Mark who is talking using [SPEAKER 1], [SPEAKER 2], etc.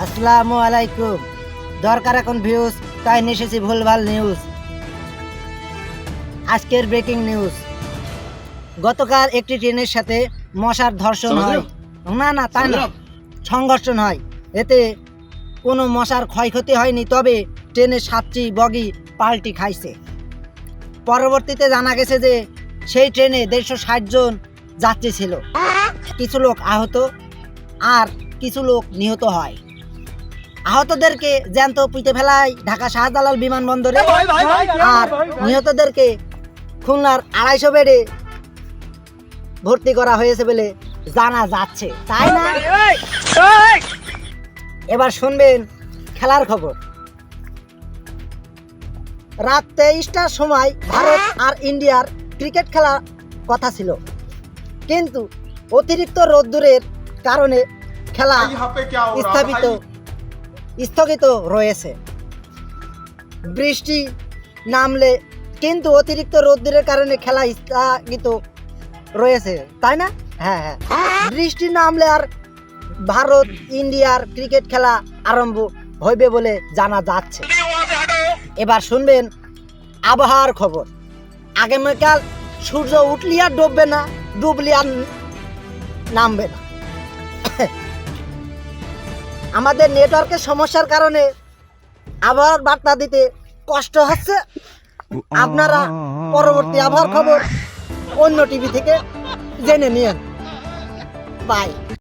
[SPEAKER 1] আসসালামু আলাইকুম। দরকার এখন ভিউজ, তাই নিয়ে এসেছি ভুলভাল নিউজ। আজকের ব্রেকিং নিউজ, গতকাল একটি ট্রেনের সাথে মশার ধর্ষণ হয়। না তাই না, সংঘর্ষণ হয়। এতে কোনো মশার ক্ষয়ক্ষতি হয়নি, তবে ট্রেনের 7টি বগি পাল্টি খাইছে। পরবর্তীতে জানা গেছে যে সেই ট্রেনে 160 জন যাত্রী ছিল। কিছু লোক আহত আর কিছু লোক নিহত হয়। আহতদেরকে জ্যান্ত পুঁতে ফেলায় ঢাকা শাহজালাল বিমানবন্দরে, আর নিহতদেরকে খুলনার 250 বেডে ভর্তি করা হয়েছে বলে জানা যাচ্ছে, তাই না? এবার শুনবেন খেলার খবর। রাত 23টার সময় ভারত আর ইন্ডিয়ার ক্রিকেট খেলার কথা ছিল, কিন্তু অতিরিক্ত রোদ্দুরের কারণে খেলা স্থগিত রয়েছে। বৃষ্টি নামলে কিন্তু অতিরিক্ত রোদ্দুরের কারণে খেলা স্থগিত রয়েছে, তাই না? হ্যাঁ, বৃষ্টি নামলে আর ভারত ইন্ডিয়ার ক্রিকেট খেলা আরম্ভ হইবে বলে জানা যাচ্ছে। এবার শুনবেন আবহাওয়ার খবর। আগামীকাল সূর্য উঠলি আর ডুববে না, ডুবলি আর নামবে না। আমাদের নেটওয়ার্কের সমস্যার কারণে আবহাওয়ার বার্তা দিতে কষ্ট হচ্ছে। আপনারা পরবর্তী আবহাওয়ার খবর অন্য টিভি থেকে জেনে নিন। বাই।